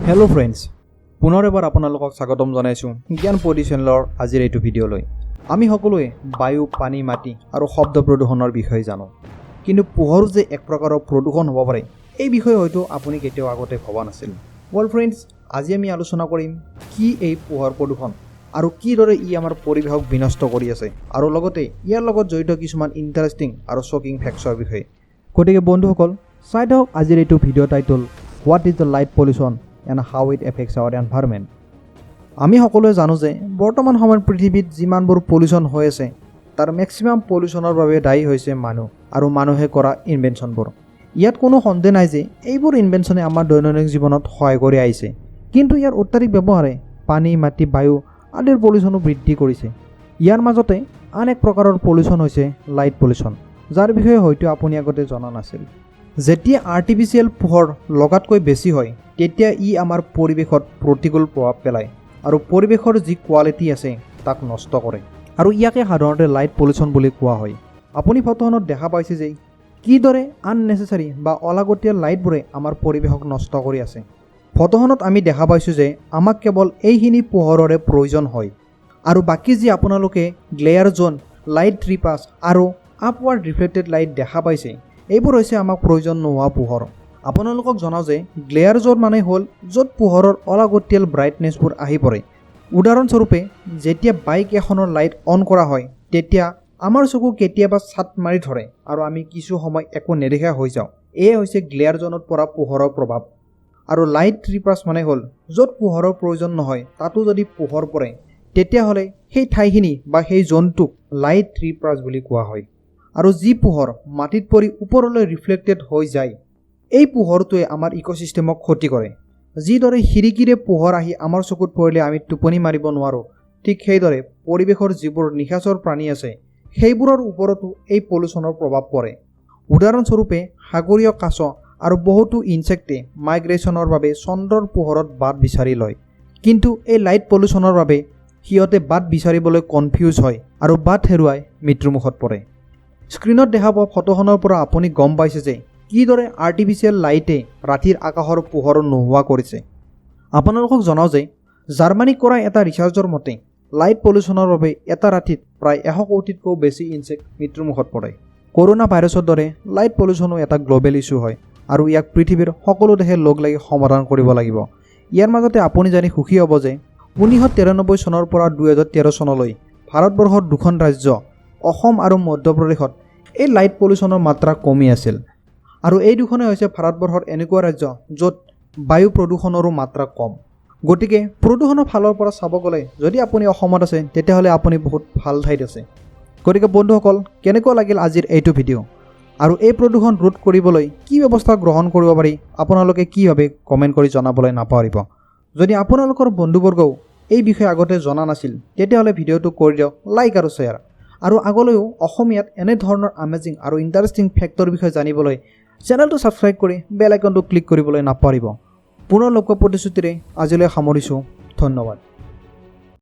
Hello' friends, পুনৰ এবাৰ আপোনালোকক স্বাগতম জনাইছোঁ জ্ঞান পৰি চেনেলৰ আজিৰ এইটো ভিডিঅ'লৈ। আমি সকলোৱে বায়ু, পানী, মাটি আৰু শব্দ প্ৰদূষণৰ বিষয়ে জানো, কিন্তু পোহৰ যে এক প্ৰকাৰৰ প্ৰদূষণ হ'ব পাৰে এই বিষয়ে হয়তো আপুনি কেতিয়াও আগতে ভবা নাছিল। ৱেল ফ্ৰেণ্ডছ, আজি আমি আলোচনা কৰিম কি এই পোহৰ প্ৰদূষণ আৰু কিদৰে ই আমাৰ পৰিৱেশক বিনষ্ট কৰি আছে, আৰু লগতে ইয়াৰ লগত জড়িত কিছুমান ইণ্টাৰেষ্টিং আৰু শ্বকিং ফেক্টছৰ বিষয়ে। গতিকে বন্ধুসকল, চাই থাকক আজিৰ এইটো video' title what is the light pollution and how it affects our environment. আমি সকলোৱে জানো যে বৰ্তমান সময়ত পৃথিৱীত যিমানবোৰ পলিউশ্যন হৈ আছে তাৰ মেক্সিমাম পলিউশ্যনৰ বাবে দায়ী হৈছে মানুহ আৰু মানুহে কৰা ইনভেনশ্যনবোৰ। ইয়াত কোনো সন্দেহ নাই যে এইবোৰ ইনভেনশ্যনে আমাৰ দৈনন্দিন জীৱনত সহায় কৰি আহিছে, কিন্তু ইয়াৰ অত্যাধিক ব্যৱহাৰে পানী, মাটি, বায়ু আদিৰ পলিউশ্যনো বৃদ্ধি কৰিছে। ইয়াৰ মাজতে আন এক প্ৰকাৰৰ পলিউশ্যন হৈছে লাইট পলিউশ্যন, যাৰ বিষয়ে হয়তো আপুনি আগতে জনা নাছিল। যেতিয়া আৰ্টিফিচিয়েল পোহৰ লগাতকৈ বেছি হয় তেতিয়া ই আমাৰ পৰিৱেশত প্ৰতিকূল প্ৰভাৱ পেলায় আৰু পৰিৱেশৰ যি কোৱালিটি আছে তাক নষ্ট কৰে, আৰু ইয়াকে সাধাৰণতে লাইট পলিউশ্যন বুলি কোৱা হয়। আপুনি ফটোখনত দেখা পাইছে যে কিদৰে আননেচেচাৰী বা অলাগতীয়াল লাইটবোৰে আমাৰ পৰিৱেশক নষ্ট কৰি আছে। ফটোখনত আমি দেখা পাইছোঁ যে আমাক কেৱল এইখিনি পোহৰৰে প্ৰয়োজন হয়, আৰু বাকী যি আপোনালোকে গ্লেয়াৰ জ'ন, লাইট ট্ৰিপাছ আৰু আপৱাৰ্ড ৰিফ্লেক্টেড লাইট দেখা পাইছে, এইবোৰ হৈছে আমাক প্ৰয়োজন নোহোৱা পোহৰ। আপোনালোকক জনাওঁ যে গ্লেয়াৰ জ'ন মানে হ'ল য'ত পোহৰৰ অলাগতিয়াল ব্ৰাইটনেছবোৰ আহি পৰে। উদাহৰণস্বৰূপে, যেতিয়া বাইক এখনৰ লাইট অন কৰা হয় তেতিয়া আমাৰ চকু কেতিয়াবা ছাট মাৰি ধৰে আৰু আমি কিছু সময় একো নেদেখা হৈ যাওঁ। এয়ে হৈছে গ্লেয়াৰ জ'নত পৰা পোহৰৰ প্ৰভাৱ। আৰু লাইট ট্ৰিপাছ মানে হ'ল য'ত পোহৰৰ প্ৰয়োজন নহয় তাতো যদি পোহৰ পৰে তেতিয়াহ'লে সেই ঠাইখিনি বা সেই জ'নটোক লাইট ট্ৰিপাছ বুলি কোৱা হয়। আৰু যি পোহৰ মাটিত পৰি ওপৰলৈ ৰিফ্লেক্টেড হৈ যায়, এই পোহৰটোৱে আমাৰ ইক'চিষ্টেমক ক্ষতি কৰে। যিদৰে খিৰিকীৰে পোহৰ আহি আমাৰ চকুত পৰিলে আমি টোপনি মাৰিব নোৱাৰোঁ, ঠিক সেইদৰে পৰিৱেশৰ যিবোৰ নিশাচৰ প্ৰাণী আছে সেইবোৰৰ ওপৰতো এই পলিউশ্যনৰ প্ৰভাৱ পৰে। উদাহৰণস্বৰূপে, সাগৰীয় কাছ আৰু বহুতো ইনছেক্টে মাইগ্ৰেশ্যনৰ বাবে চন্দ্ৰৰ পোহৰত বাট বিচাৰি লয়, কিন্তু এই লাইট পলিউশ্যনৰ বাবে সিহঁতে বাট বিচাৰিবলৈ কনফিউজ হয় আৰু বাট হেৰুৱাই মৃত্যুমুখত পৰে। স্ক্ৰীণত দেখা পোৱা ফটোখনৰ পৰা আপুনি গম পাইছে যে কিদৰে আৰ্টিফিচিয়েল লাইটে ৰাতিৰ আকাশৰ পোহৰ নোহোৱা কৰিছে। আপোনালোকক জনাওঁ যে জাৰ্মানীত কৰা এটা ৰিচাৰ্চৰ মতে লাইট পলিউশ্যনৰ বাবে এটা ৰাতিত প্ৰায় 100 কোটিতকৈও বেছি ইনছেক্ট মৃত্যুমুখত পৰে। কৰোনা ভাইৰাছৰ দৰে লাইট পলিউশ্যনো এটা গ্ল'বেল ইছ্যু হয়, আৰু ইয়াক পৃথিৱীৰ সকলো দেশে লগ লাগি সমাধান কৰিব লাগিব। ইয়াৰ মাজতে আপুনি জানি সুখী হ'ব যে 1993 চনৰ পৰা 2013 চনলৈ ভাৰতবৰ্ষৰ দুখন ৰাজ্য অসম আৰু মধ্যপ্ৰদেশত এই লাইট পলিউশ্যনৰ মাত্ৰা কমি আছিল, আৰু এই দুখনে হৈছে ভাৰতবৰ্ষৰ এনেকুৱা ৰাজ্য য'ত বায়ু প্ৰদূষণৰো মাত্ৰা কম। গতিকে প্ৰদূষণৰ ফালৰ পৰা চাব গ'লে যদি আপুনি অসমত আছে তেতিয়াহ'লে আপুনি বহুত ভাল ঠাইত আছে। গতিকে বন্ধুসকল, কেনেকুৱা লাগিল আজিৰ এইটো ভিডিঅ', আৰু এই প্ৰদূষণ ৰোধ কৰিবলৈ কি ব্যৱস্থা গ্ৰহণ কৰিব পাৰি আপোনালোকে কি ভাবে কমেণ্ট কৰি জনাবলৈ নাপাহৰিব। যদি আপোনালোকৰ বন্ধুবৰ্গও এই বিষয়ে আগতে জনা নাছিল তেতিয়াহ'লে ভিডিঅ'টো কৰি দিয়ক লাইক আৰু শ্বেয়াৰ, আৰু আগলৈও অসমীয়াত এনেধৰণৰ আমেজিং আৰু ইণ্টাৰেষ্টিং ফেক্টৰ বিষয়ে জানিবলৈ চেনেলটো ছাবস্ক্ৰাইব কৰি বেল আইকনটো ক্লিক কৰিবলৈ নাপাহৰিব। পুনৰ লগ পোৱা প্ৰতিশ্ৰুতিৰে আজিলৈ সামৰিছোঁ। ধন্যবাদ।